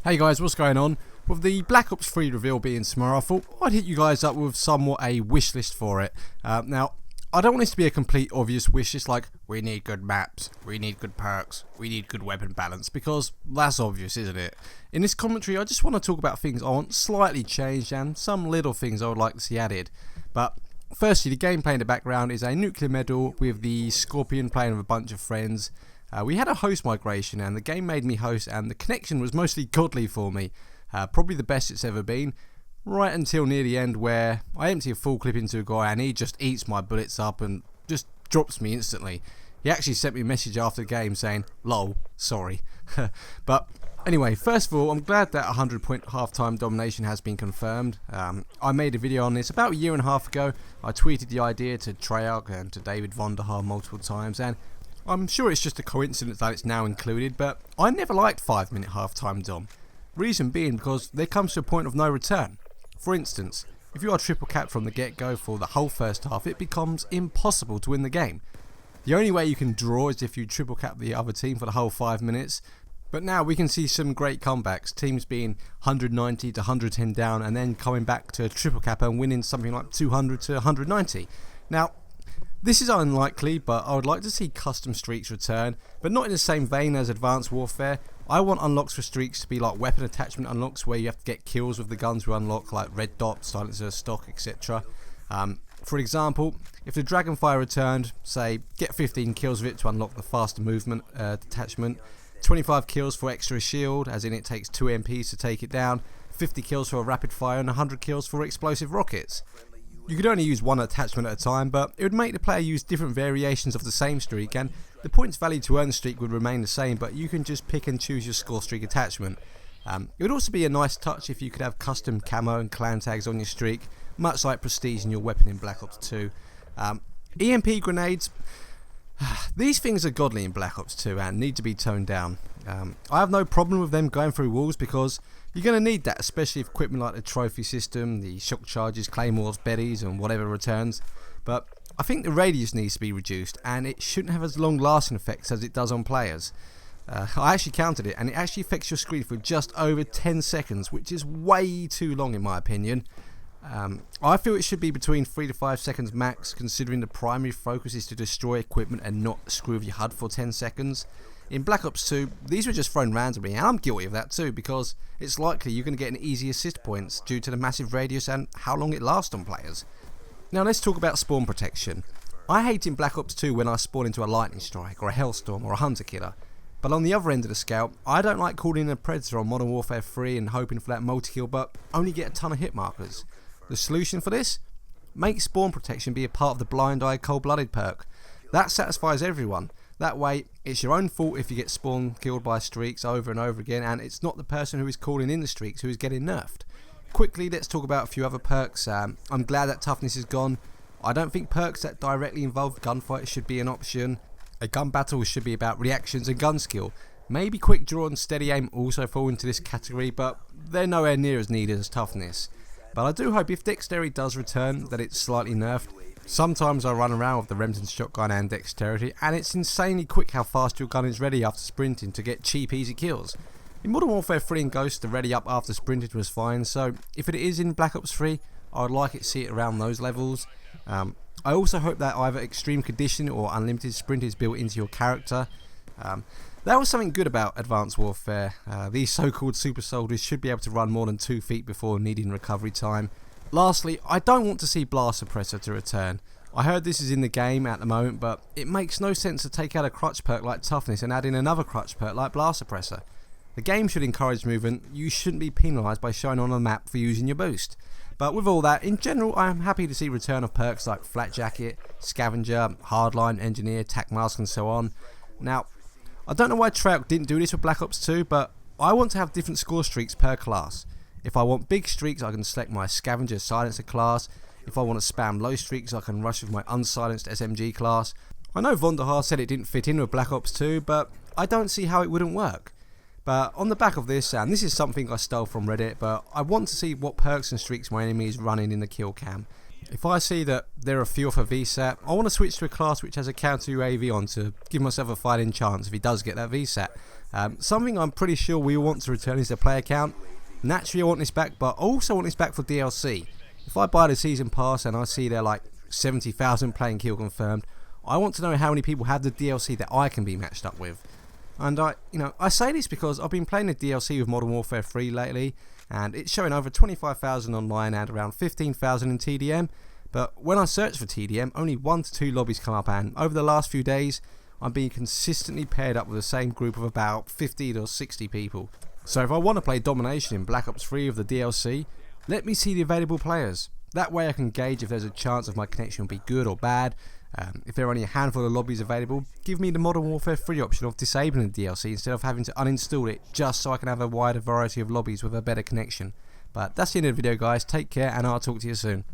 Hey guys, what's going on? With the Black Ops 3 reveal being tomorrow, I thought I'd hit you guys up with somewhat a wish list for it. Now, I don't want this to be a complete obvious wish list like, we need good maps, we need good perks, we need good weapon balance, because that's obvious, isn't it? In this commentary, I just want to talk about things I want slightly changed and some little things I would like to see added. But firstly, the gameplay in the background is a nuclear medal with the Scorpion playing with a bunch of friends. We had a host migration and the game made me host, and the connection was mostly godly for me. Probably the best it's ever been, right until near the end where I empty a full clip into a guy and he just eats my bullets up and just drops me instantly. He actually sent me a message after the game saying, lol, sorry. But anyway, first of all, I'm glad that 100-point halftime domination has been confirmed. I made a video on this about a year and a half ago. I tweeted the idea to Treyarch and to David Vonderhaar multiple times, and I'm sure it's just a coincidence that it's now included, but I never liked 5-minute halftime dom. Reason being because there comes to a point of no return. For instance, if you are triple capped from the get-go for the whole first half, it becomes impossible to win the game. The only way you can draw is if you triple cap the other team for the whole 5 minutes, but now we can see some great comebacks, teams being 190 to 110 down and then coming back to a triple cap and winning something like 200 to 190. Now, this is unlikely, but I would like to see custom streaks return, but not in the same vein as Advanced Warfare. I want unlocks for streaks to be like weapon attachment unlocks, where you have to get kills with the guns we unlock, like red dot, silencer, stock, etc. For example, if the Dragonfire returned, say, get 15 kills with it to unlock the faster movement detachment, 25 kills for extra shield, as in it takes 2 MPs to take it down, 50 kills for a rapid fire, and 100 kills for explosive rockets. You could only use one attachment at a time, but it would make the player use different variations of the same streak, and the points value to earn the streak would remain the same, but you can just pick and choose your score streak attachment. It would also be a nice touch if you could have custom camo and clan tags on your streak, much like Prestige in your weapon in Black Ops 2. EMP grenades, these things are godly in Black Ops 2 and need to be toned down. I have no problem with them going through walls because you're going to need that, especially if equipment like the trophy system, the shock charges, claymores, betties and whatever returns. But I think the radius needs to be reduced and it shouldn't have as long lasting effects as it does on players. I actually counted it and it actually affects your screen for just over 10 seconds, which is way too long in my opinion. I feel it should be between 3 to 5 seconds max, considering the primary focus is to destroy equipment and not screw with your HUD for 10 seconds. In Black Ops 2, these were just thrown randomly, and I'm guilty of that too, because it's likely you're going to get an easy assist points due to the massive radius and how long it lasts on players. Now let's talk about spawn protection. I hate in Black Ops 2 when I spawn into a lightning strike or a hellstorm or a hunter killer, but on the other end of the scale, I don't like calling in a predator on Modern Warfare 3 and hoping for that multi-kill but only get a ton of hit markers. The solution for this? Make spawn protection be a part of the blind eye cold-blooded perk. That satisfies everyone. That way, it's your own fault if you get spawn killed by streaks over and over again, and it's not the person who is calling in the streaks who is getting nerfed. Quickly, let's talk about a few other perks. I'm glad that toughness is gone. I don't think perks that directly involve gunfights should be an option. A gun battle should be about reactions and gun skill. Maybe quick draw and steady aim also fall into this category, but they're nowhere near as needed as toughness. But I do hope if dexterity does return that it's slightly nerfed. Sometimes I run around with the Remington shotgun and dexterity, and it's insanely quick how fast your gun is ready after sprinting to get cheap easy kills. In Modern Warfare 3 and Ghost, the ready up after sprinted was fine, so if it is in Black Ops 3, I would like it to see it around those levels. I also hope that either extreme condition or unlimited sprint is built into your character. That was something good about Advanced Warfare. These so-called super soldiers should be able to run more than 2 feet before needing recovery time. Lastly, I don't want to see Blast Suppressor to return. I heard this is in the game at the moment, but it makes no sense to take out a crutch perk like Toughness and add in another crutch perk like Blast Suppressor. The game should encourage movement. You shouldn't be penalised by showing on a map for using your boost. But with all that, in general, I am happy to see return of perks like Flat Jacket, Scavenger, Hardline, Engineer, Tac Mask and so on. Now, I don't know why Treyarch didn't do this with Black Ops 2, but I want to have different score streaks per class. If I want big streaks, I can select my Scavenger Silencer class. If I want to spam low streaks, I can rush with my unsilenced SMG class. I know Vonderhaar said it didn't fit in with Black Ops 2, but I don't see how it wouldn't work. But on the back of this, and this is something I stole from Reddit, but I want to see what perks and streaks my enemy is running in the kill cam. If I see that there are a few off a VSAT, I want to switch to a class which has a counter UAV on to give myself a fighting chance if he does get that VSAT. Something I'm pretty sure we want to return is the player count. Naturally I want this back, but I also want this back for DLC. If I buy the season pass and I see they're like 70,000 playing kill confirmed, I want to know how many people have the DLC that I can be matched up with. And I say this because I've been playing the DLC with Modern Warfare 3 lately, and it's showing over 25,000 online and around 15,000 in TDM. But when I search for TDM, only 1 to 2 lobbies come up, and over the last few days, I'm being consistently paired up with the same group of about 50 or 60 people. So if I want to play Domination in Black Ops 3 of the DLC, let me see the available players. That way I can gauge if there's a chance of my connection will be good or bad. If there are only a handful of lobbies available, give me the Modern Warfare 3 option of disabling the DLC instead of having to uninstall it, just so I can have a wider variety of lobbies with a better connection. But that's the end of the video guys, take care and I'll talk to you soon.